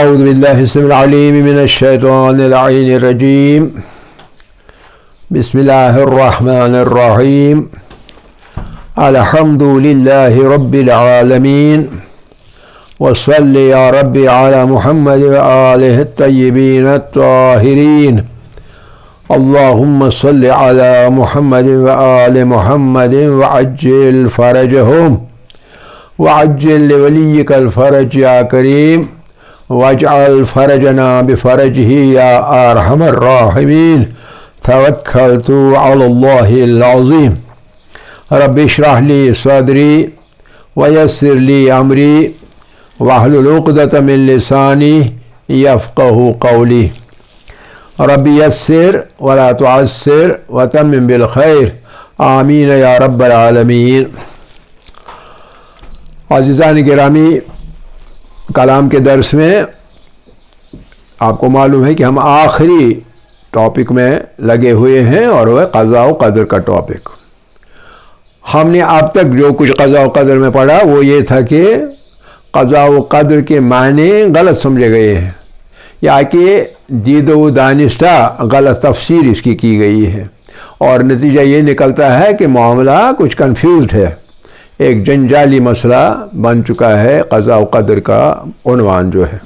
اعوذ باللہ السمیع العلیم من الشیطان اللعین الرجیم بسم اللہ الرحمن الرحیم الحمد للہ رب العالمین وصلی یا رب علی محمد وآلہ الطیبین الطاہرین اللہم صلی علی محمد وآل محمد وعجل فرجہم وعجل لولیک الفرج یا کریم واجعل فرجنا بفرجه يا أرحم الراحمين توكلت على الله العظيم رب اشرح لي صدري ويسر لي أمري واحلل عقدة من لساني يفقه قولي رب يسر ولا تعسر وتمم بالخير آمين يا رب العالمين. عزیزان گرامی، کلام کے درس میں آپ کو معلوم ہے کہ ہم آخری ٹاپک میں لگے ہوئے ہیں، اور وہ قضاء و قدر کا ٹاپک. ہم نے اب تک جو کچھ قضاء و قدر میں پڑھا وہ یہ تھا کہ قضاء و قدر کے معنی غلط سمجھے گئے ہیں، یا کہ دید و دانستہ غلط تفسیر اس کی گئی ہے، اور نتیجہ یہ نکلتا ہے کہ معاملہ کچھ کنفیوزڈ ہے، ایک جنجالی مسئلہ بن چکا ہے قضاء و قدر کا عنوان جو ہے.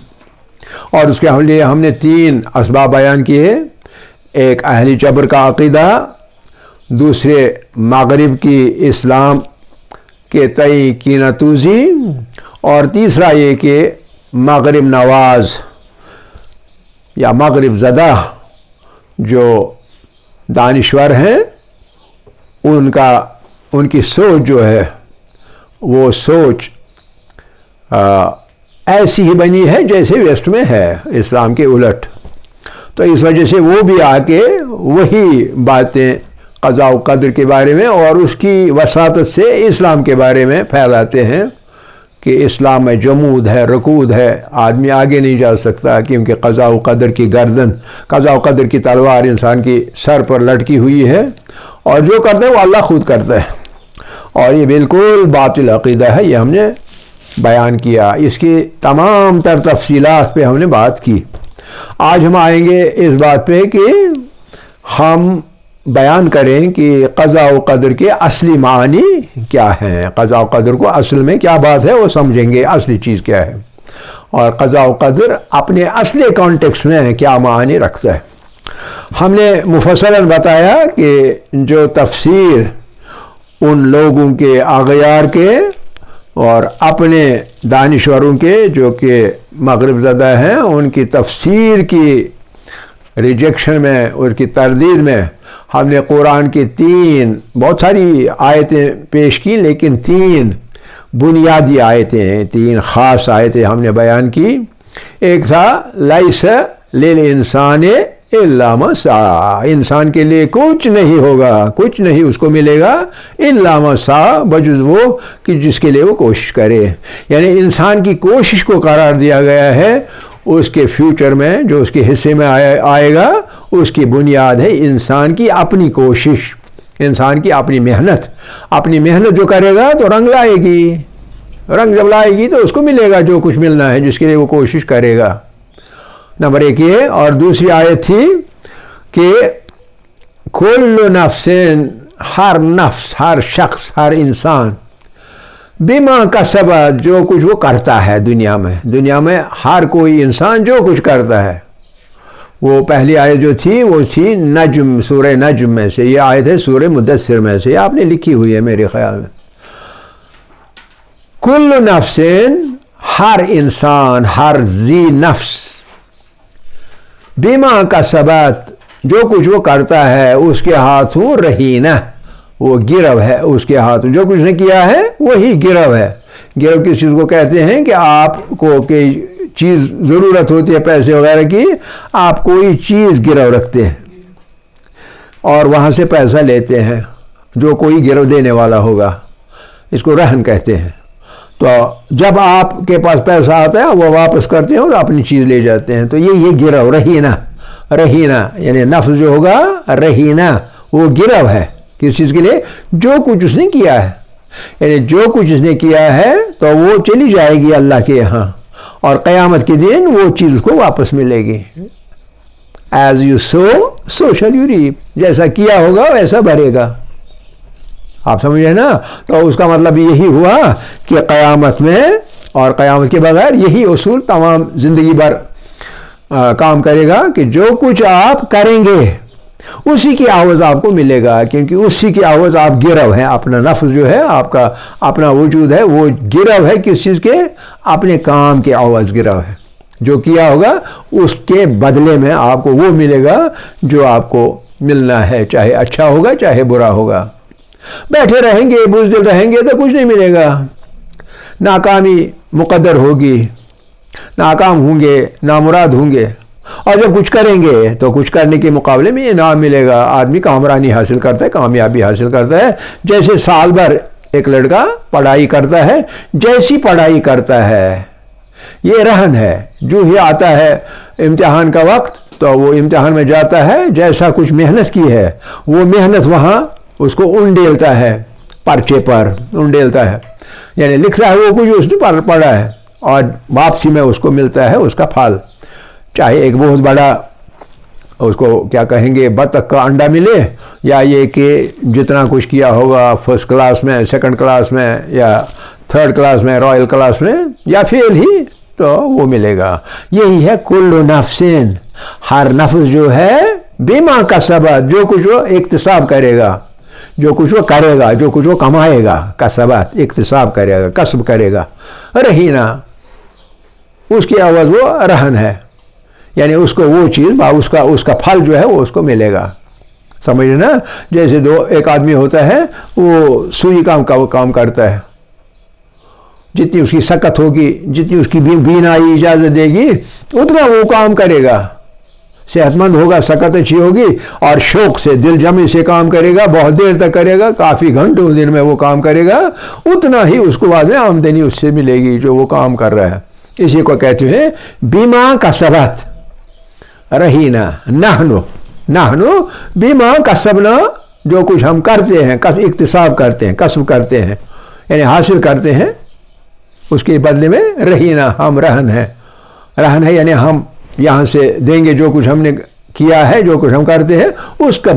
اور اس کے لیے ہم نے 3 اسباب بیان کیے: ایک اہل جبر کا عقیدہ، دوسرے مغرب کی اسلام کے تئیں کینہ توزی، اور تیسرا یہ کہ مغرب نواز یا مغرب زدہ جو دانشور ہیں ان کی سوچ جو ہے وہ سوچ ایسی ہی بنی ہے جیسے ویسٹ میں ہے، اسلام کے الٹ. تو اس وجہ سے وہ بھی آ کے وہی باتیں قضاء و قدر کے بارے میں اور اس کی وساطت سے اسلام کے بارے میں پھیلاتے ہیں کہ اسلام میں جمود ہے، رکود ہے، آدمی آگے نہیں جا سکتا، کیونکہ قضاء و قدر کی گردن، قضاء و قدر کی تلوار انسان کی سر پر لٹکی ہوئی ہے، اور جو کرتا ہے وہ اللہ خود کرتا ہے، اور یہ بالکل باطل عقیدہ ہے. یہ ہم نے بیان کیا، اس کی تمام تر تفصیلات پہ ہم نے بات کی. آج ہم آئیں گے اس بات پہ کہ ہم بیان کریں کہ قضاء و قدر کے اصلی معنی کیا ہیں، قضاء و قدر کو اصل میں کیا بات ہے وہ سمجھیں گے، اصلی چیز کیا ہے، اور قضاء و قدر اپنے اصلی کانٹیکسٹ میں کیا معنی رکھتا ہے. ہم نے مفصلاً بتایا کہ جو تفسیر ان لوگوں کے اغیار کے اور اپنے دانشوروں کے جو کہ مغرب زدہ ہیں، ان کی تفسیر کی ریجیکشن میں، ان کی تردید میں ہم نے قرآن کی 3 بہت ساری آیتیں پیش کی، لیکن 3 بنیادی آیتیں ہیں، 3 خاص آیتیں ہم نے بیان کی. ایک تھا لیس للانسان الا ما سعی، انسان کے لیے کچھ نہیں ہوگا، کچھ نہیں اس کو ملے گا الا ما سعی، بجز وہ کہ جس کے لیے وہ کوشش کرے. یعنی انسان کی کوشش کو قرار دیا گیا ہے، اس کے فیوچر میں جو اس کے حصے میں آئے گا اس کی بنیاد ہے انسان کی اپنی کوشش، انسان کی اپنی محنت. اپنی محنت جو کرے گا تو رنگ لائے گی، رنگ جب لائے گی تو اس کو ملے گا جو کچھ ملنا ہے جس کے لیے وہ کوشش کرے گا. نمبر 1 یہ. اور دوسری آیت تھی کہ کل نفس، ہر نفس، ہر شخص، ہر انسان بما کسبت، جو کچھ وہ کرتا ہے دنیا میں ہر کوئی انسان جو کچھ کرتا ہے. وہ پہلی آیت جو تھی وہ تھی نجم، سورہ نجم میں سے، یہ آیت ہے سورہ مدثر میں سے، یہ آپ نے لکھی ہوئی ہے میرے خیال میں. کل نفس، ہر انسان، ہر ذی نفس، بما کسبت، جو کچھ وہ کرتا ہے اس کے ہاتھوں رہینہ، وہ گرو ہے اس کے ہاتھوں، جو کچھ نے کیا ہے وہی گرو ہے. گرو کس چیز کو کہتے ہیں کہ آپ کو کوئی چیز ضرورت ہوتی ہے پیسے وغیرہ کی، آپ کوئی چیز گرو رکھتے ہیں اور وہاں سے پیسہ لیتے ہیں، جو کوئی گرو دینے والا ہوگا، اس کو رہن کہتے ہیں. تو جب آپ کے پاس پیسہ آتا ہے وہ واپس کرتے ہیں اور اپنی چیز لے جاتے ہیں. تو یہ گرو، رہینہ یعنی نفس جو ہوگا رہینہ، وہ گرو ہے کس چیز کے لیے؟ جو کچھ اس نے کیا ہے. یعنی جو کچھ اس نے کیا ہے تو وہ چلی جائے گی اللہ کے یہاں، اور قیامت کے دن وہ چیز اس کو واپس ملے گی. ایز یو سو شل یو ریپ. جیسا کیا ہوگا ویسا بھرے گا. آپ سمجھے نا؟ تو اس کا مطلب یہی ہوا کہ قیامت میں اور قیامت کے بغیر یہی اصول تمام زندگی بھر کام کرے گا کہ جو کچھ آپ کریں گے اسی کی عوض آپ کو ملے گا، کیونکہ اسی کی عوض آپ گرو ہیں. اپنا نفس جو ہے، آپ کا اپنا وجود ہے، وہ گرو ہے کس چیز کے؟ اپنے کام کے عوض گرو ہے. جو کیا ہوگا اس کے بدلے میں آپ کو وہ ملے گا جو آپ کو ملنا ہے، چاہے اچھا ہوگا چاہے برا ہوگا. بیٹھے رہیں گے، بزدل رہیں گے تو کچھ نہیں ملے گا. ناکامی مقدر ہوگی، ناکام ہوں گے، نامراد ہوں گے. اور جب کچھ کریں گے تو کچھ کرنے کے مقابلے میں انعام ملے گا. آدمی کامرانی حاصل کرتا ہے، کامیابی حاصل کرتا ہے. جیسے سال بھر ایک لڑکا پڑھائی کرتا ہے، جیسی پڑھائی کرتا ہے یہ رہن ہے. جو ہی آتا ہے امتحان کا وقت تو وہ امتحان میں جاتا ہے، جیسا کچھ محنت کی ہے وہ محنت وہاں اس کو انڈیلتا ہے، پرچے پر انڈیلتا ہے، یعنی لکھتا ہے وہ کچھ اس نے پڑھا ہے، اور واپسی میں اس کو ملتا ہے اس کا پھل. چاہے ایک بہت بڑا اس کو کیا کہیں گے بطخ کا انڈا ملے، یا یہ کہ جتنا کچھ کیا ہوگا فرسٹ کلاس میں، سیکنڈ کلاس میں، یا تھرڈ کلاس میں، رائل کلاس میں، یا فیل ہی، تو وہ ملے گا. یہی ہے کل نفسین، ہر نفس جو ہے بما کسبت، جو کچھ وہ اکتساب کرے گا، جو کچھ وہ کرے گا، جو کچھ وہ کمائے گا. کسبت اکتساب کرے گا، کسب کرے گا. رہینا اس کی عوض وہ رہن ہے، یعنی اس کو وہ چیز اس کا پھل جو ہے وہ اس کو ملے گا. سمجھ نا؟ جیسے ایک آدمی ہوتا ہے، وہ سوئی کام کرتا ہے. جتنی اس کی سکت ہوگی، جتنی اس کی بینائی اجازت دے گی، اتنا وہ کام کرے گا. صحت مند ہوگا، سکت اچھی ہوگی، اور شوق سے دل جمی سے کام کرے گا، بہت دیر تک کرے گا، کافی گھنٹوں دن میں وہ کام کرے گا، اتنا ہی اس کو بعد میں آمدنی اس سے ملے گی جو وہ کام کر رہا ہے. اسی کو کہتے ہیں بیما کسبت. رہینا نحنو بیما کسبنا، جو کچھ ہم کرتے ہیں، اکتساب کرتے ہیں، کسب کرتے ہیں، یعنی حاصل کرتے ہیں، اس کے بدلے میں رہینا، ہم رہن ہے یعنی ہم یہاں سے دیں گے جو کچھ ہم نے کیا ہے، جو کچھ ہم کرتے ہیں، اس کے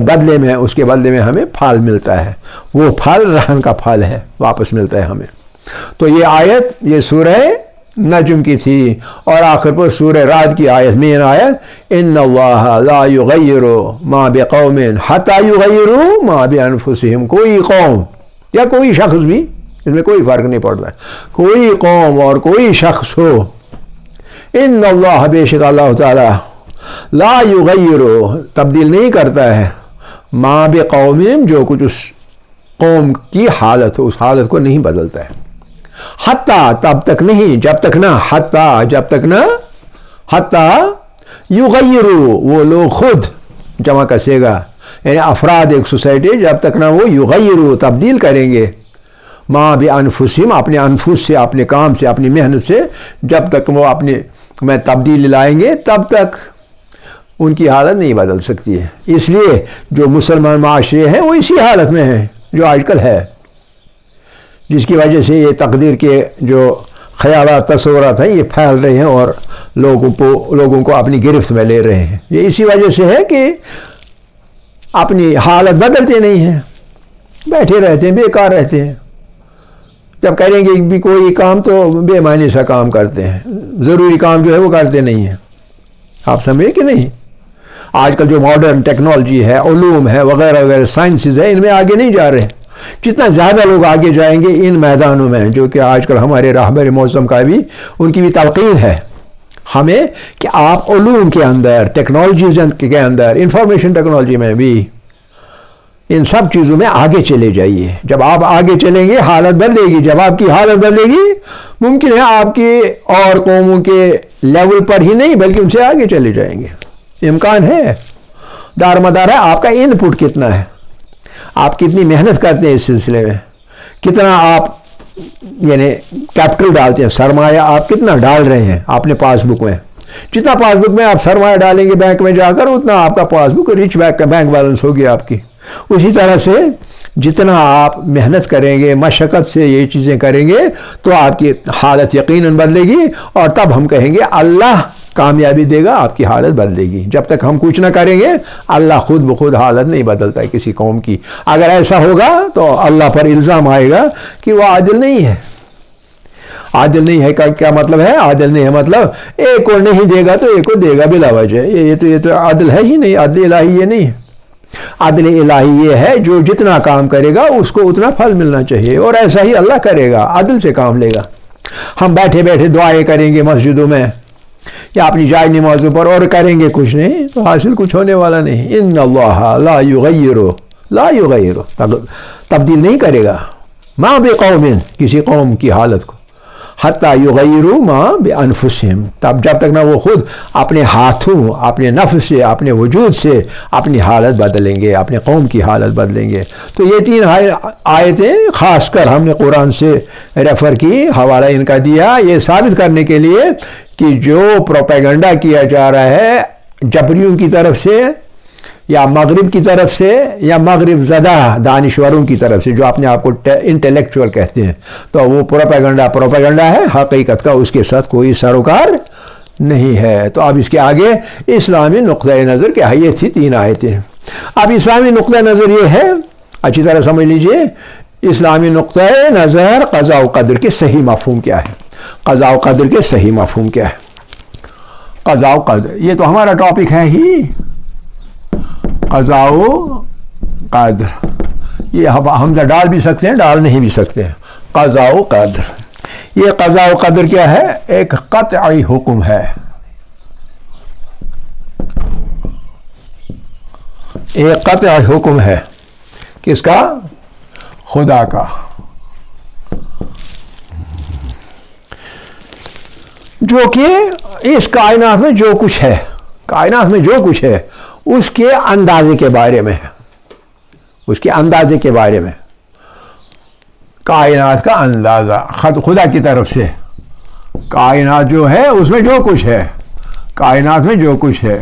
بدلے میں ہمیں پھل ملتا ہے. وہ پھل رہن کا پھل ہے، واپس ملتا ہے ہمیں. تو یہ آیت یہ سورہ نجم کی تھی، اور آخر پر سورہ رعد کی آیت، مین آیت، ان اللہ لا یغیر ما بقوم حتی یغیروا ما بانفسہم. کوئی قوم یا کوئی شخص بھی، اس میں کوئی فرق نہیں پڑتا، کوئی قوم اور کوئی شخص ہو، ان اللہ بے شک اللہ تعالی لا یغیر تبدیل نہیں کرتا ہے، ما بقوم جو کچھ اس قوم کی حالت ہو، اس حالت کو نہیں بدلتا ہے. حتیٰ تب تک نہیں، جب تک نہ، حتیٰ جب تک نہ، حتیٰ یغیروا وہ لوگ خود، جمع کسے گا یعنی افراد ایک سوسائٹی، جب تک نہ وہ یغیروا تبدیل کریں گے، ما بانفسہم اپنے انفس سے، اپنے کام سے، اپنی محنت سے، جب تک وہ اپنے میں تبدیلی لائیں گے تب تک ان کی حالت نہیں بدل سکتی ہے. اس لیے جو مسلمان معاشرے ہیں وہ اسی حالت میں ہیں جو آج کل ہے، جس کی وجہ سے یہ تقدیر کے جو خیالات تصورات ہیں یہ پھیل رہے ہیں اور لوگوں کو اپنی گرفت میں لے رہے ہیں. یہ اسی وجہ سے ہے کہ اپنی حالت بدلتے نہیں ہیں، بیٹھے رہتے ہیں، بیکار رہتے ہیں. جب کریں گے بھی کوئی کام تو بے معنی سا کام کرتے ہیں، ضروری کام جو ہے وہ کرتے نہیں ہیں. آپ سمجھے کہ نہیں؟ آج کل جو ماڈرن ٹیکنالوجی ہے، علوم ہے، وغیرہ وغیرہ سائنسز ہے، ان میں آگے نہیں جا رہے. جتنا زیادہ لوگ آگے جائیں گے ان میدانوں میں، جو کہ آج کل ہمارے راہبر معظم کا بھی، ان کی بھی تلقین ہے ہمیں کہ آپ علوم کے اندر، ٹیکنالوجیز کے اندر، انفارمیشن ٹیکنالوجی میں بھی ان سب چیزوں میں آگے چلے جائیے. جب آپ آگے چلیں گے حالت بدلے گی. جب آپ کی حالت بدلے گی ممکن ہے آپ کی اور قوموں کے لیول پر ہی نہیں بلکہ ان سے آگے چلے جائیں گے. امکان ہے. دارمدار ہے آپ کا ان پٹ کتنا ہے، آپ کتنی محنت کرتے ہیں اس سلسلے میں، کتنا آپ یعنی کیپٹل ڈالتے ہیں، سرمایہ آپ کتنا ڈال رہے ہیں اپنے پاس بک میں. جتنا پاس بک میں آپ سرمایہ ڈالیں گے بینک میں جا کر، اتنا آپ کا پاس بک رچ بینک بیلنس ہوگی آپ کی. اسی طرح سے جتنا آپ محنت کریں گے، مشقت سے یہ چیزیں کریں گے تو آپ کی حالت یقیناً بدلے گی، اور تب ہم کہیں گے اللہ کامیابی دے گا، آپ کی حالت بدلے گی۔ جب تک ہم کچھ نہ کریں گے اللہ خود بخود حالت نہیں بدلتا ہے کسی قوم کی۔ اگر ایسا ہوگا تو اللہ پر الزام آئے گا کہ وہ عادل نہیں ہے۔ عادل نہیں ہے کا کیا مطلب ہے؟ عادل نہیں ہے مطلب ایک کو نہیں دے گا تو ایک کو دے گا بلا وجہ۔ یہ تو عادل ہے ہی نہیں، عادل الہی یہ نہیں ہے۔ عدل الہی یہ ہے جو جتنا کام کرے گا اس کو اتنا پھل ملنا چاہیے، اور ایسا ہی اللہ کرے گا، عدل سے کام لے گا۔ ہم بیٹھے بیٹھے دعائیں کریں گے مسجدوں میں یا اپنی جائے نمازوں پر اور کریں گے کچھ نہیں تو حاصل کچھ ہونے والا نہیں۔ ان اللہ لا یغیر تبدیل نہیں کرے گا ما بقوم کسی قوم کی حالت کو، حتی یغیروا ما بانفسہم تب جب تک نہ وہ خود اپنے ہاتھوں، اپنے نفس سے، اپنے وجود سے اپنی حالت بدلیں گے، اپنے قوم کی حالت بدلیں گے۔ تو یہ تین آیتیں خاص کر ہم نے قرآن سے ریفر کی، حوالہ ان کا دیا یہ ثابت کرنے کے لیے کہ جو پروپیگنڈا کیا جا رہا ہے جبریوں کی طرف سے یا مغرب کی طرف سے یا مغرب زدہ دانشوروں کی طرف سے جو اپنے آپ کو انٹلیکچوئل کہتے ہیں، تو وہ پروپیگنڈا ہے، حقیقت کا اس کے ساتھ کوئی سروکار نہیں ہے۔ تو اب اس کے آگے اسلامی نقطۂ نظر کیا ہے؟ یہ تھی تین آیتیں۔ اب اسلامی نقطۂ نظر یہ ہے، اچھی طرح سمجھ لیجئے، اسلامی نقطۂ نظر قضاء و قدر کے صحیح مفہوم کیا ہے؟ قضاء و قدر کے صحیح مفہوم کیا ہے؟ قضاء و قدر یہ تو ہمارا ٹاپک ہے ہی، قضاء و قدر، یہ حمزہ ڈال بھی سکتے ہیں ڈال نہیں بھی سکتے ہیں۔ قضاء و قدر، یہ قضاء و قدر کیا ہے؟ ایک قطعی حکم ہے، ایک قطعی حکم ہے۔ کس کا؟ خدا کا۔ جو کہ اس کائنات میں جو کچھ ہے، کائنات میں جو کچھ ہے اس کے اندازے کے بارے میں ہے، اس کے اندازے کے بارے میں، کائنات کا اندازہ خدا کی طرف سے۔ کائنات جو ہے اس میں جو کچھ ہے، کائنات میں جو کچھ ہے،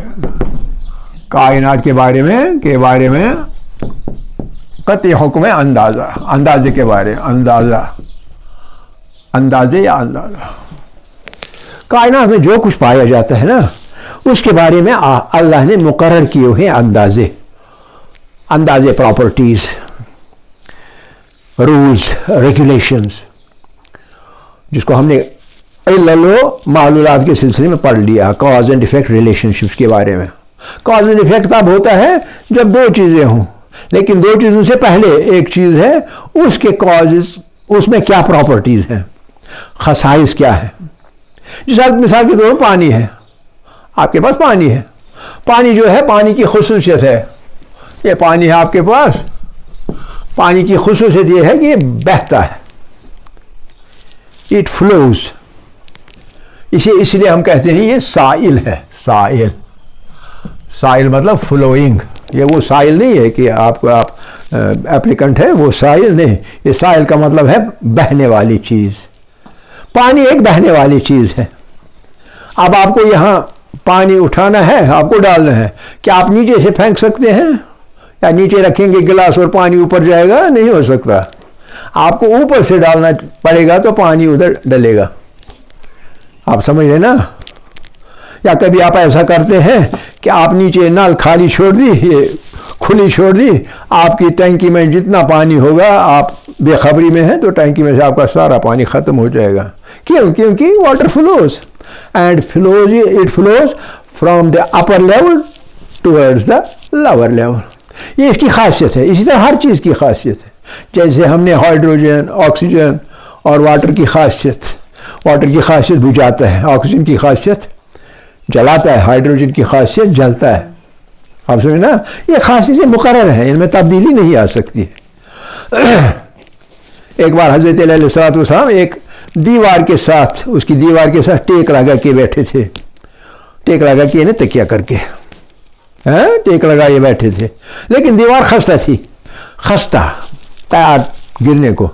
کائنات کے بارے میں قطعی حکم ہے اندازہ، اندازے کے بارے، اندازے یا اندازہ۔ کائنات میں جو کچھ پایا جاتا ہے نا اس کے بارے میں اللہ نے مقرر کیے ہوئے اندازے پراپرٹیز، رولز، ریگولیشنز، جس کو ہم نے علل و معلولات کے سلسلے میں پڑھ لیا، cause and effect relationships کے بارے میں۔ کاز اینڈ ایفیکٹ تب ہوتا ہے جب دو چیزیں ہوں، لیکن دو چیزوں سے پہلے ایک چیز ہے، اس کے کازز، اس میں کیا پراپرٹیز ہیں، خصائص کیا ہے۔ جس مثال کے طور پر پانی ہے، آپ کے پاس پانی ہے، پانی جو ہے پانی کی خصوصیت ہے، یہ پانی ہے آپ کے پاس، پانی کی خصوصیت یہ ہے کہ یہ بہتا ہے، اٹ فلوز، اس لیے ہم کہتے ہیں یہ سائل ہے، سائل مطلب فلوئنگ، یہ وہ سائل نہیں ہے کہ آپ ایپلیکنٹ ہے، وہ سائل نہیں، یہ سائل کا مطلب ہے بہنے والی چیز۔ پانی ایک بہنے والی چیز ہے۔ اب آپ کو یہاں پانی اٹھانا ہے، آپ کو ڈالنا ہے، کیا آپ نیچے سے پھینک سکتے ہیں؟ یا نیچے رکھیں گے گلاس اور پانی اوپر جائے گا؟ نہیں ہو سکتا، آپ کو اوپر سے ڈالنا پڑے گا تو پانی ادھر ڈلے گا۔ آپ سمجھ رہے نا؟ یا کبھی آپ ایسا کرتے ہیں کہ آپ نیچے نل خالی چھوڑ دی، یہ کھلی چھوڑ دی، آپ کی ٹینکی میں جتنا پانی ہوگا، آپ بے خبری میں ہیں تو ٹینکی میں سے آپ کا سارا پانی ختم ہو جائے گا۔ کیوں؟ کیونکہ water flows and it flows from the upper level towards the lower level, یہ اس کی خاصیت ہے۔ اسی طرح ہر چیز کی خاصیت ہے، جیسے ہم نے ہائیڈروجن، آکسیجن اور واٹر کی خاصیت بجھاتا ہے، آکسیجن کی خاصیت جلاتا ہے، ہائیڈروجن کی خاصیت جلتا ہے۔ آپ سمجھیں نا؟ یہ خاصیتیں مقرر ہیں، ان میں تبدیلی نہیں آ سکتی ہے۔ ایک بار حضرت علیہ السلام ایک دیوار کے ساتھ، اس کی دیوار کے ساتھ ٹیک لگا کے بیٹھے تھے، ٹیک لگا کے انہیں تکیہ کر کے ٹیک لگائے بیٹھے تھے، لیکن دیوار خستہ تیار گرنے کو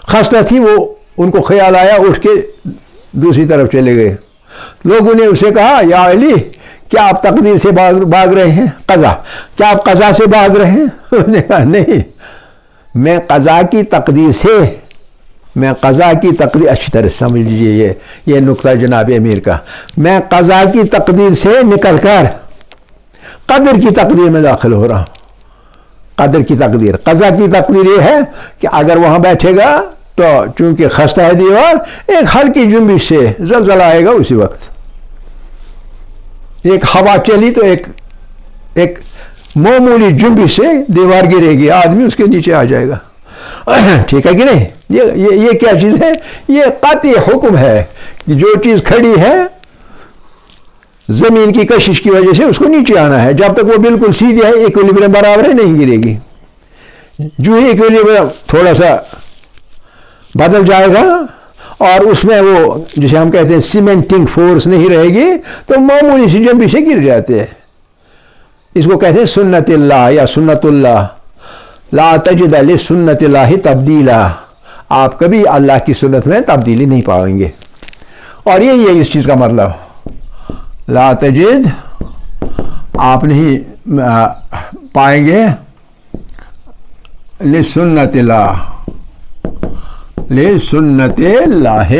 خستہ تھی۔ وہ ان کو خیال آیا، اٹھ کے دوسری طرف چلے گئے۔ لوگوں نے اسے کہا، یا علی کیا آپ تقدیر سے بھاگ رہے ہیں؟ قضا، کیا آپ قضا سے بھاگ رہے ہیں؟ انہوں نے کہا نہیں، میں قضا کی تقدیر سے، میں قضا کی تقدیر، اچھی طرح سمجھ لیجیے یہ نقطہ جناب امیر کا، میں قضا کی تقدیر سے نکل کر قدر کی تقدیر میں داخل ہو رہا ہوں۔ قدر کی تقدیر، قضا کی تقدیر یہ ہے کہ اگر وہاں بیٹھے گا تو چونکہ خستہ ہے دیوار، ایک ہلکی جنبش سے زلزلہ آئے گا اسی وقت، ایک ہوا چلی تو ایک معمولی جنبش سے دیوار گرے گی، آدمی اس کے نیچے آ جائے گا۔ ٹھیک ہے کہ نہیں؟ یہ کیا چیز ہے؟ یہ قطعی حکم ہے کہ جو چیز کھڑی ہے زمین کی کشش کی وجہ سے اس کو نیچے آنا ہے، جب تک وہ بالکل سیدھی ہے، ایکویلبریم برابر ہے، نہیں گرے گی۔ جو ہی ایکویلبریم تھوڑا سا بدل جائے گا اور اس میں وہ جسے ہم کہتے ہیں سیمنٹنگ فورس نہیں رہے گی تو معمولی سی جنبش سے گر جاتے ہیں۔ اس کو کہتے ہیں سنت اللہ یا سنت اللہ، لا تجد لسنت اللہ تبدیلا، آپ کبھی اللہ کی سنت میں تبدیلی نہیں پائیں گے، اور یہی ہے اس چیز کا مطلب، لا تجد، آپ نہیں پائیں گے، لسنت اللہ، لسنت اللہ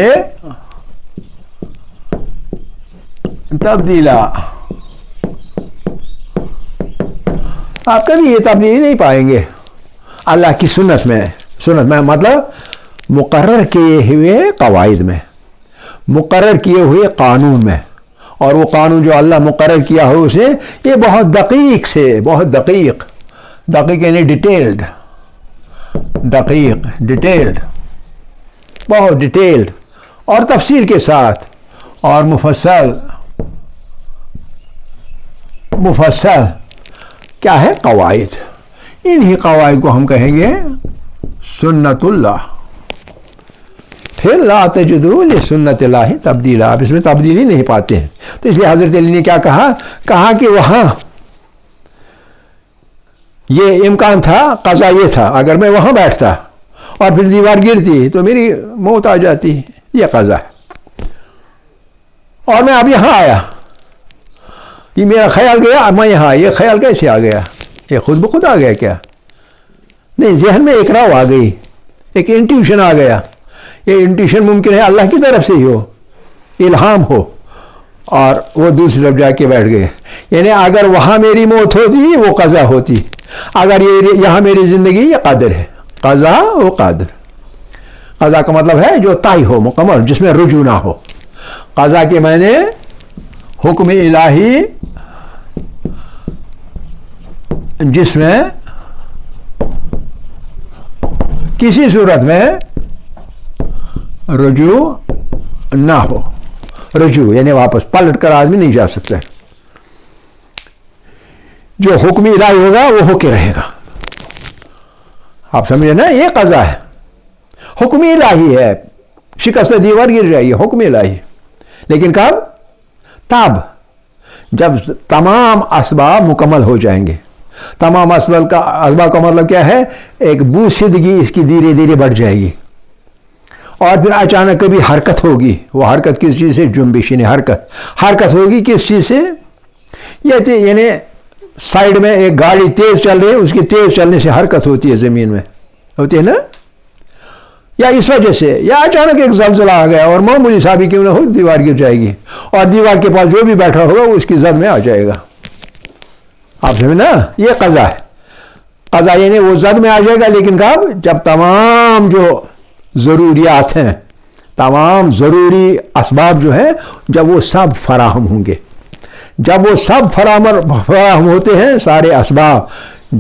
تبدیلا، آپ کبھی یہ تبدیلی نہیں پائیں گے اللہ کی سنت میں۔ سنت میں مطلب مقرر کیے ہوئے قواعد میں، مقرر کیے ہوئے قانون میں، اور وہ قانون جو اللہ مقرر کیا ہو اسے، یہ بہت دقیق سے، بہت دقیق یعنی ڈیٹیلڈ، دقیق، ڈیٹیلڈ، بہت ڈیٹیلڈ اور تفصیل کے ساتھ اور مفصل کیا ہے؟ قواعد۔ انہی قواعد کو ہم کہیں گے سنت اللہ۔ پھر لا تجدوا لسنت اللہ تبدیلا، آپ اس میں تبدیلی نہیں پاتے ہیں۔ تو اس لیے حضرت علی نے کیا کہا کہ وہاں یہ امکان تھا، قضا یہ تھا، اگر میں وہاں بیٹھتا اور پھر دیوار گرتی تو میری موت آ جاتی، یہ قضا ہے، اور میں اب یہاں آیا، یہ میرا خیال گیا، میں یہاں، یہ خیال کیسے آ گیا؟ یہ خود بخود آ گیا کیا؟ نہیں، ذہن میں ایک راو آ گئی، ایک انٹیوشن آ گیا۔ یہ انٹیوشن ممکن ہے اللہ کی طرف سے ہی ہو، الہام ہو، اور وہ دوسری طرف جا کے بیٹھ گئے۔ یعنی اگر وہاں میری موت ہوتی وہ قضا ہوتی، اگر یہاں میری زندگی، یہ قدر ہے، قضا و قدر۔ قضا کا مطلب ہے جو طے ہو، مکمل، جس میں رجوع نہ ہو۔ قضا کے معنی حکم الہی جس میں کسی صورت میں رجوع نہ ہو، رجوع یعنی واپس پلٹ کر آدمی نہیں جا سکتا، جو حکم الہی ہوگا وہ ہو کے رہے گا۔ آپ سمجھے نا؟ یہ قضا ہے، حکم الہی ہے، شکست دیوار گر جائے گی، حکم الہی، لیکن کب؟ تب جب تمام اسباب مکمل ہو جائیں گے۔ تمام اسباب کا مطلب کیا ہے؟ ایک بوسیدگی اس کی دھیرے دھیرے بڑھ جائے گی، اور پھر اچانک کبھی حرکت ہوگی۔ وہ حرکت کس چیز سے؟ جنبش، یعنی حرکت ہوگی کس چیز سے؟ یعنی سائیڈ میں ایک گاڑی تیز چل رہی ہے، اس کی تیز چلنے سے حرکت ہوتی ہے، زمین میں ہوتی ہے نا، یا اس وجہ سے، یا اچانک ایک زلزلہ آ گیا اور معمولی سا بھی کیوں نہ ہو دیوار گر جائے گی، اور دیوار کے پاس جو بھی بیٹھا ہوگا وہ اس کی زد میں آ جائے گا۔ آپ سمجھے نا؟ یہ قضا ہے۔ قضا یعنی وہ زد میں آ جائے گا، لیکن کب؟ جب تمام جو ضروریات ہیں، تمام ضروری اسباب جو ہیں، جب وہ سب فراہم ہوں گے، جب وہ سب فراہم ہوتے ہیں، سارے اسباب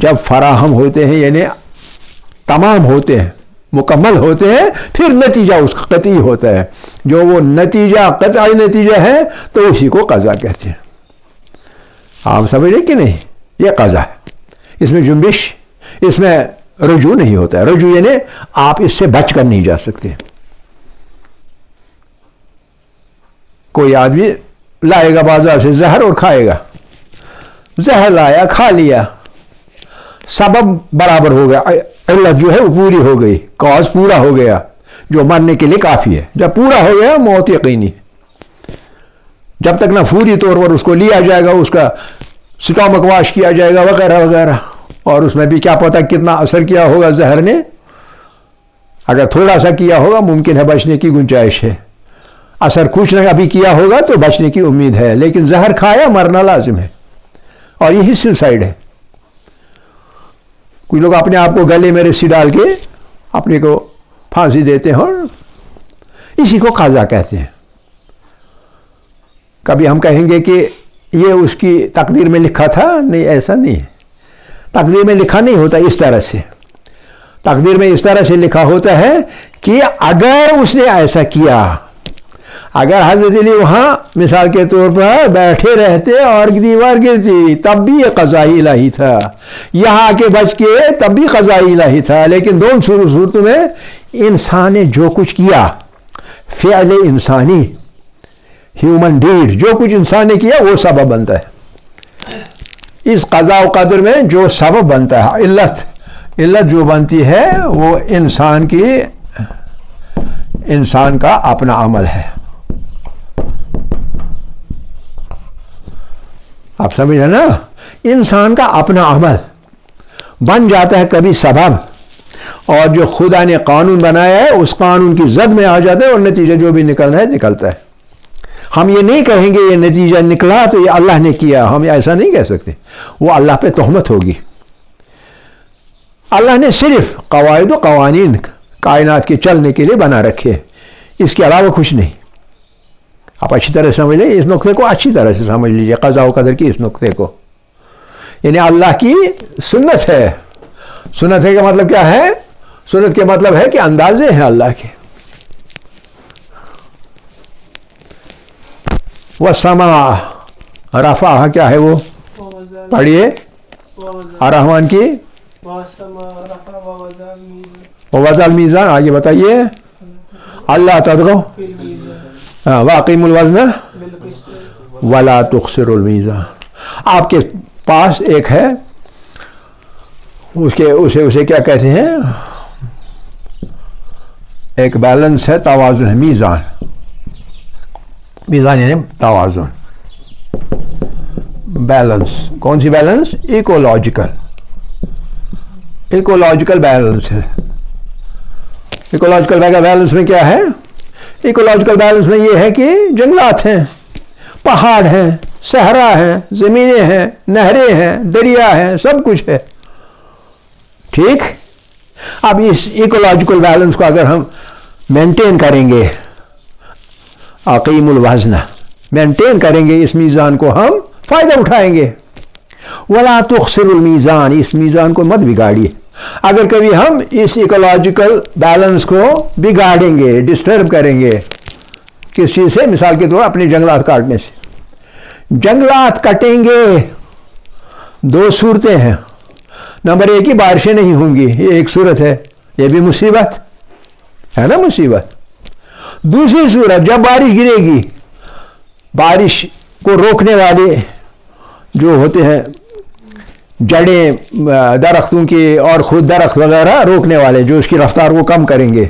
جب فراہم ہوتے ہیں یعنی تمام ہوتے ہیں، مکمل ہوتے ہیں، پھر نتیجہ اس کا قطعی ہوتا ہے۔ جو وہ نتیجہ قطعی نتیجہ ہے تو اسی کو قضا کہتے ہیں۔ آپ سمجھ رہے کہ نہیں؟ یہ قضا ہے، اس میں جنبش، اس میں رجوع نہیں ہوتا ہے۔ رجوع یعنی آپ اس سے بچ کر نہیں جا سکتے۔ کوئی آدمی لائے گا بازار سے زہر اور کھائے گا، زہر لایا، کھا لیا، سبب برابر ہو گیا، علت جو ہے وہ پوری ہو گئی، کاز پورا ہو گیا جو مرنے کے لیے کافی ہے۔ جب پورا ہو گیا موت یقینی ہے۔ جب تک نہ فوری طور پر اس کو لیا جائے گا، اس کا سٹامک واش کیا جائے گا وغیرہ وغیرہ، اور اس میں بھی کیا پتہ کتنا اثر کیا ہوگا زہر نے. اگر تھوڑا سا کیا ہوگا ممکن ہے بچنے کی گنجائش ہے. اثر کچھ نہ ابھی کیا ہوگا تو بچنے کی امید ہے. لیکن زہر کھایا مرنا لازم ہے. اور یہی سوسائڈ ہے. کچھ لوگ اپنے آپ کو گلے میں رسی ڈال کے اپنے کو پھانسی دیتے ہیں اور اسی کو قضا کہتے ہیں. کبھی ہم کہیں گے کہ یہ اس کی تقدیر میں لکھا تھا. نہیں، ایسا نہیں ہے. تقدیر میں لکھا نہیں ہوتا اس طرح سے. تقدیر میں اس طرح سے لکھا ہوتا ہے کہ اگر اس نے ایسا کیا، اگر حضرت علی وہاں مثال کے طور پر بیٹھے رہتے اور دیوار گرتی تب بھی یہ قضاء الہی تھا. یہاں آ کے بچ کے تب بھی قضاء الہی تھا. لیکن دونوں صورتوں میں انسان نے جو کچھ کیا، فعل انسانی، ہیومن ڈیڈ، جو کچھ انسان نے کیا وہ سبب بنتا ہے. اس قضاء و قدر میں جو سبب بنتا ہے، علت جو بنتی ہے وہ انسان کا اپنا عمل ہے. آپ سمجھ رہے نا؟ انسان کا اپنا عمل بن جاتا ہے کبھی سبب، اور جو خدا نے قانون بنایا ہے اس قانون کی زد میں آ جاتا ہے اور نتیجہ جو بھی نکلنا ہے نکلتا ہے. ہم یہ نہیں کہیں گے یہ نتیجہ نکلا تو یہ اللہ نے کیا. ہم ایسا نہیں کہہ سکتے. وہ اللہ پہ تہمت ہوگی. اللہ نے صرف قواعد و قوانین کائنات کے چلنے کے لیے بنا رکھے، اس کے علاوہ کچھ نہیں. آپ اچھی طرح سمجھ لیں، اس نقطے کو اچھی طرح سے سمجھ لیجئے، قضاء و قدر کی اس نقطے کو. یعنی اللہ کی سنت ہے. سنت ہے کا مطلب کیا ہے؟ سنت کے مطلب ہے کہ اندازے ہیں اللہ کے. وَالسَّمَاءَ رَفَعَهَا کیا ہے وہ؟ پڑھیے الرحمن کی وَوَضَعَ الْمِيزَانَ. آگے بتائیے. اللہ تطغوا وَأَقِیمُوا الْوَزْنَ وَلَا تُخْسِرُوا الْمِيزَانَ. آپ کے پاس ایک ہے، اسے کیا کہتے ہیں؟ ایک بیلنس ہے، توازن ہے. میزان یعنی توازن، بیلنس. کون سی بیلنس؟ ایکولوجیکل بیلنس ہے. ایکولوجیکل بیلنس میں کیا ہے؟ ایکولوجیکل بیلنس میں یہ ہے کہ جنگلات ہیں، پہاڑ ہیں، صحرا ہیں، زمینیں ہیں، نہریں ہیں، دریا ہیں، سب کچھ ہے. ٹھیک. اب اس ایکولوجیکل بیلنس کو اگر ہم مینٹین کریں گے، اقیم الوزن مینٹین کریں گے، اس میزان کو ہم فائدہ اٹھائیں گے. ولا تخسر المیزان، اس میزان کو مت بگاڑیے. اگر کبھی ہم اس ایکولوجیکل بیلنس کو بگاڑیں گے، ڈسٹرب کریں گے، کس چیز سے؟ مثال کے طور اپنے جنگلات کاٹنے سے. جنگلات کٹیں گے، دو صورتیں ہیں. نمبر ایک کی بارشیں نہیں ہوں گی، یہ ایک صورت ہے، یہ بھی مصیبت ہے نا، مصیبت. دوسری صورت جب بارش گرے گی، بارش کو روکنے والے جو ہوتے ہیں جڑیں درختوں کی اور خود درخت وغیرہ روکنے والے جو اس کی رفتار کو کم کریں گے،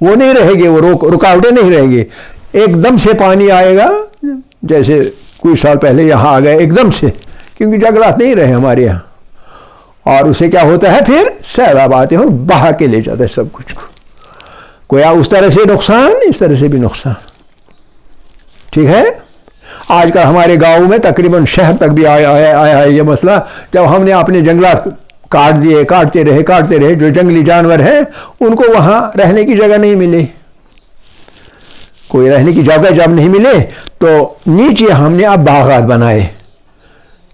وہ نہیں رہے گے، وہ رکاوٹیں نہیں رہیں گی. ایک دم سے پانی آئے گا، جیسے کچھ سال پہلے یہاں آ گئے ایک دم سے، کیونکہ جنگلات نہیں رہے ہمارے یہاں. اور اسے کیا ہوتا ہے پھر؟ سیلاب آتے ہیں اور بہا کے لے جاتا ہے سب کچھ کو. کویا اس طرح سے نقصان، اس طرح سے بھی نقصان. ٹھیک ہے. آج کل ہمارے گاؤں میں تقریباً شہر تک بھی آیا ہے یہ مسئلہ. جب ہم نے اپنے جنگلات کاٹ دیے، کاٹتے رہے، جو جنگلی جانور ہیں ان کو وہاں رہنے کی جگہ نہیں ملی. کوئی رہنے کی جگہ جب نہیں ملے تو نیچے ہم نے اب باغات بنائے.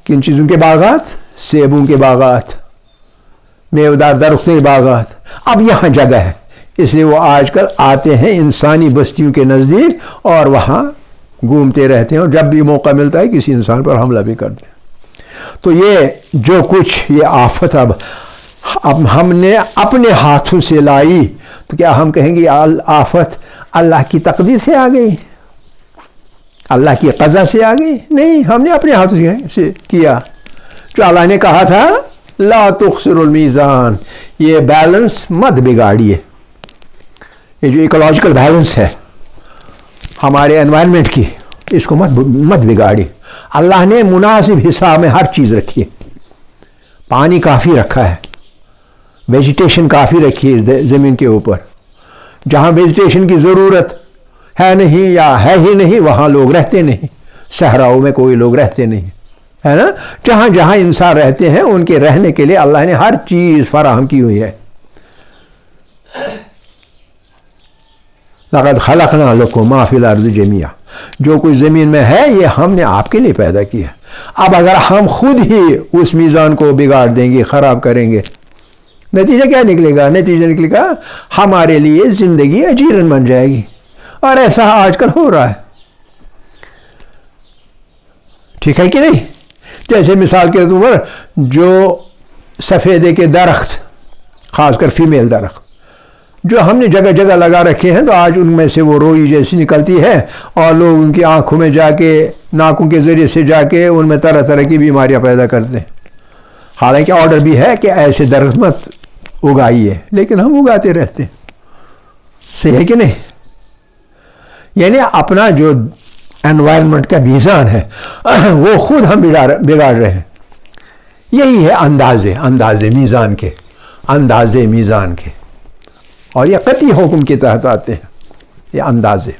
کن چیزوں کے باغات؟ سیبوں کے باغات، میوےدار درختوں کے باغات. اب یہاں جگہ ہے، اس لیے وہ آج کل آتے ہیں انسانی بستیوں کے نزدیک اور وہاں گھومتے رہتے ہیں، اور جب بھی موقع ملتا ہے کسی انسان پر حملہ بھی کرتے ہیں. تو یہ جو کچھ یہ آفت اب ہم نے اپنے ہاتھوں سے لائی، تو کیا ہم کہیں گے آفت اللہ کی تقدیر سے آ گئی، اللہ کی قضا سے آ گئی؟ نہیں، ہم نے اپنے ہاتھوں سے کیا. جو اللہ نے کہا تھا لا تخسر المیزان، یہ بیلنس مت بگاڑیے. یہ جو ایکولوجیکل بیلنس ہے ہمارے انوائرمنٹ کی، اس کو مت بگاڑیے. اللہ نے مناسب حساب میں ہر چیز رکھی ہے. پانی کافی رکھا ہے، ویجیٹیشن کافی رکھی ہے زمین کے اوپر. جہاں ویجیٹیشن کی ضرورت ہے نہیں یا ہے ہی نہیں وہاں لوگ رہتے نہیں. صحراؤں میں کوئی لوگ رہتے نہیں، ہے نا. جہاں جہاں انسان رہتے ہیں ان کے رہنے کے لیے اللہ نے ہر چیز فراہم کی ہوئی ہے. لقد خلقنا لكم ما في الارض جميعا، جو کچھ زمین میں ہے یہ ہم نے آپ کے لیے پیدا کیا. اب اگر ہم خود ہی اس میزان کو بگاڑ دیں گے، خراب کریں گے، نتیجہ کیا نکلے گا؟ نتیجہ نکلے گا ہمارے لیے زندگی اجیرن بن جائے گی. اور ایسا آج کل ہو رہا ہے. ٹھیک ہے کہ نہیں؟ جیسے مثال کے طور پر جو سفیدے کے درخت، خاص کر فیمیل درخت جو ہم نے جگہ جگہ لگا رکھے ہیں، تو آج ان میں سے وہ روئی جیسی نکلتی ہے اور لوگ ان کی آنکھوں میں جا کے، ناکوں کے ذریعے سے جا کے ان میں طرح طرح کی بیماریاں پیدا کرتے ہیں. حالانکہ آرڈر بھی ہے کہ ایسے درخت مت اگائیے، لیکن ہم اگاتے رہتے ہیں. صحیح ہے کہ نہیں؟ یعنی اپنا جو انوائرمنٹ کا میزان ہے وہ خود ہم بگاڑ رہے ہیں. یہی ہے اندازے میزان کے، اندازے میزان کے. اور یہ قطعی حکم کے تحت آتے ہیں یہ اندازے،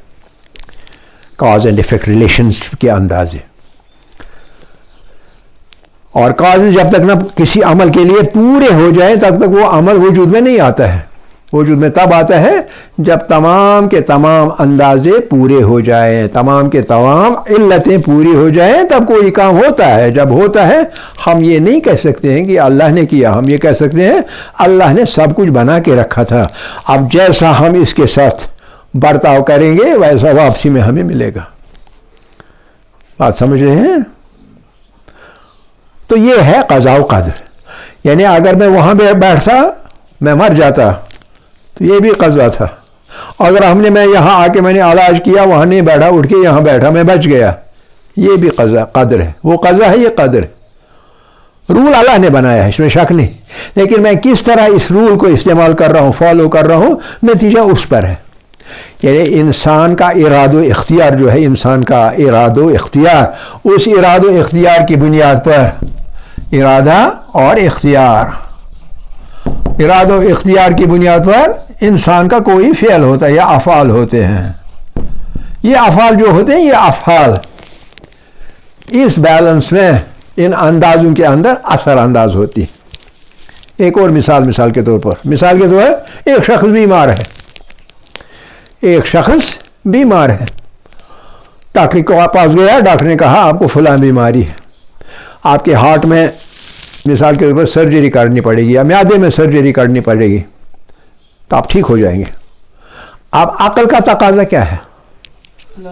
کاز اینڈ افیکٹ ریلیشنز کے اندازے. اور کاز جب تک نہ کسی عمل کے لیے پورے ہو جائیں تب تک وہ عمل وجود میں نہیں آتا ہے. وجود میں تب آتا ہے جب تمام کے تمام اندازے پورے ہو جائیں، تمام کے تمام علتیں پوری ہو جائیں، تب کوئی کام ہوتا ہے. جب ہوتا ہے ہم یہ نہیں کہہ سکتے ہیں کہ اللہ نے کیا، ہم یہ کہہ سکتے ہیں اللہ نے سب کچھ بنا کے رکھا تھا. اب جیسا ہم اس کے ساتھ برتاؤ کریں گے ویسا واپسی میں ہمیں ملے گا. بات سمجھ رہے ہیں؟ تو یہ ہے قضاء و قدر. یعنی اگر میں وہاں بیٹھتا، میں مر جاتا، تو یہ بھی قضا تھا. اگر ہم نے میں یہاں آ کے میں نے علاج کیا، وہاں نہیں بیٹھا، اٹھ کے یہاں بیٹھا، میں بچ گیا، یہ بھی قدر ہے. وہ قضا ہے، یہ قدر ہے. رول اللہ نے بنایا ہے، اس میں شک نہیں. لیکن میں کس طرح اس رول کو استعمال کر رہا ہوں، فالو کر رہا ہوں، نتیجہ اس پر ہے. یعنی انسان کا اراد و اختیار جو ہے، انسان کا اراد و اختیار، اس اراد و اختیار کی بنیاد پر ارادہ اور اختیار، اراد و اختیار کی بنیاد پر انسان کا کوئی فعل ہوتا ہے یا افعال ہوتے ہیں. یہ افعال جو ہوتے ہیں، یہ افعال اس بیلنس میں ان اندازوں کے اندر اثر انداز ہوتی. ایک اور مثال کے طور پر ایک شخص بیمار ہے، ایک شخص بیمار ہے. ڈاکٹر کے پاس گیا، ڈاکٹر نے کہا آپ کو فلاں بیماری ہے، آپ کے ہارٹ میں مثال کے طور پر سرجری کرنی پڑے گی یا معدے میں سرجری کرنی پڑے گی، تو آپ ٹھیک ہو جائیں گے. اب عقل کا تقاضا کیا ہے؟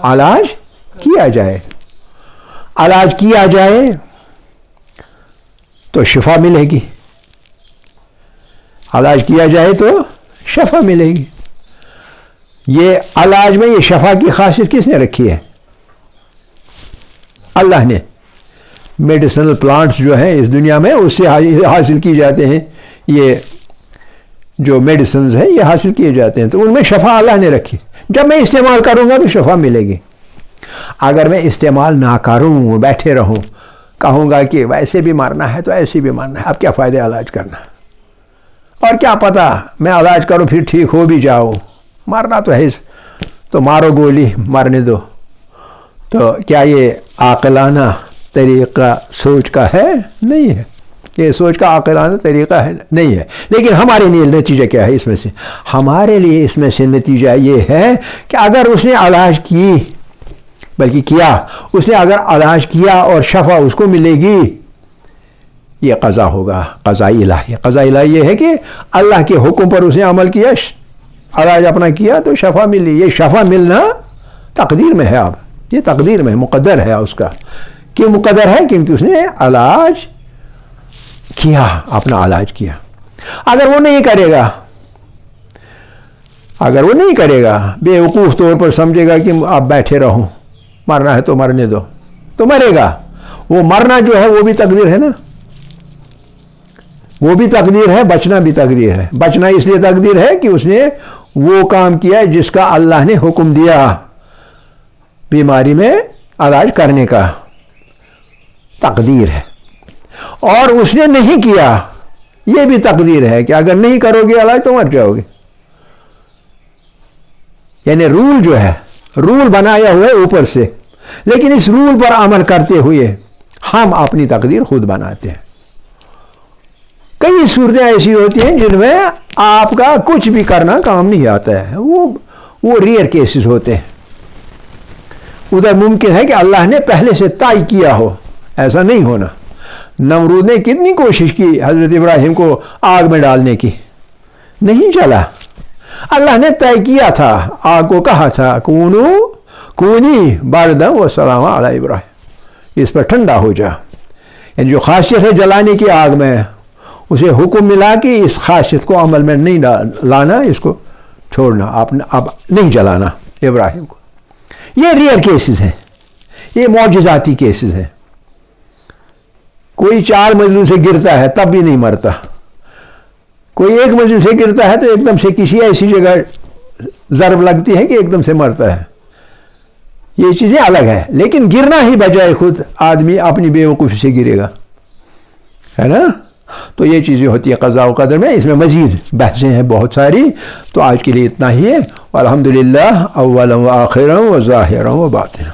علاج کیا جائے. علاج کیا جائے تو شفا ملے گی. علاج کیا جائے تو شفا ملے گی. یہ علاج میں یہ شفا کی خاصیت کس نے رکھی ہے؟ اللہ نے. میڈیسنل پلانٹس جو ہیں اس دنیا میں اس سے حاصل کی جاتے ہیں، یہ جو میڈیسنز ہیں یہ حاصل کیے جاتے ہیں، تو ان میں شفا اللہ نے رکھی. جب میں استعمال کروں گا تو شفا ملے گی. اگر میں استعمال نہ کروں، بیٹھے رہوں، کہوں گا کہ ویسے بھی مرنا ہے تو ایسے بھی مرنا ہے، اب کیا فائدہ علاج کرنا؟ اور کیا پتہ میں علاج کروں پھر ٹھیک ہو بھی جاؤ، مرنا تو ہے، تو مارو گولی، مرنے دو. تو کیا یہ عاقلانہ طریقہ سوچ کا ہے؟ نہیں ہے. یہ سوچ کا عاقلانہ طریقہ ہے نہیں ہے. لیکن ہمارے لیے نتیجہ کیا ہے اس میں سے؟ ہمارے لیے اس میں سے نتیجہ یہ ہے کہ اگر اس نے علاج کی، بلکہ کیا، اس نے اگر علاج کیا اور شفا اس کو ملے گی، یہ قضا ہوگا، قضاء الہی. قضاء الہی یہ ہے کہ اللہ کے حکم پر اس نے عمل کیا، علاج اپنا کیا تو شفا ملی. یہ شفا ملنا تقدیر میں ہے. اب یہ تقدیر میں مقدر ہے اس کا. کیوں مقدر ہے؟ کیونکہ اس نے علاج کیا، اپنا علاج کیا. اگر وہ نہیں کرے گا، بے وقوف طور پر سمجھے گا کہ آپ بیٹھے رہو، مرنا ہے تو مرنے دو، تو مرے گا. وہ مرنا جو ہے وہ بھی تقدیر ہے نا، وہ بھی تقدیر ہے، بچنا بھی تقدیر ہے. بچنا اس لیے تقدیر ہے کہ اس نے وہ کام کیا جس کا اللہ نے حکم دیا، بیماری میں علاج کرنے کا. تقدیر ہے. اور اس نے نہیں کیا، یہ بھی تقدیر ہے کہ اگر نہیں کرو گے علاج تو مر جاؤ گے. یعنی رول جو ہے، رول بنایا ہوا ہے اوپر سے، لیکن اس رول پر عمل کرتے ہوئے ہم اپنی تقدیر خود بناتے ہیں. کئی صورتیں ایسی ہوتی ہیں جن میں آپ کا کچھ بھی کرنا کام نہیں آتا ہے، وہ ریئر کیسز ہوتے ہیں. ادھر ممکن ہے کہ اللہ نے پہلے سے طے کیا ہو، ایسا نہیں ہونا. نمرود نے کتنی کوشش کی حضرت ابراہیم کو آگ میں ڈالنے کی، نہیں چلا. اللہ نے طے کیا تھا، آگ کو کہا تھا کونی باردم و سلام علی ابراہیم، اس پر ٹھنڈا ہو جا. یعنی جو خاصیت ہے جلانے کی آگ میں، اسے حکم ملا کہ اس خاصیت کو عمل میں نہیں لانا، اس کو چھوڑنا، اب نہیں جلانا ابراہیم کو. یہ ریئر کیسز ہیں، یہ معجزاتی کیسز ہیں. کوئی 4 منزلوں سے گرتا ہے تب بھی نہیں مرتا، کوئی 1 منزل سے گرتا ہے تو ایک دم سے کسی ایسی جگہ ضرب لگتی ہے کہ ایک دم سے مرتا ہے. یہ چیزیں الگ ہیں، لیکن گرنا ہی بجائے خود آدمی اپنی بیوقوفی سے گرے گا، ہے نا. تو یہ چیزیں ہوتی ہیں قضاء و قدر میں. اس میں مزید بحثیں ہیں بہت ساری، تو آج کے لیے اتنا ہی ہے. الحمدللہ اولا و آخرا و ظاہرا و باطنا.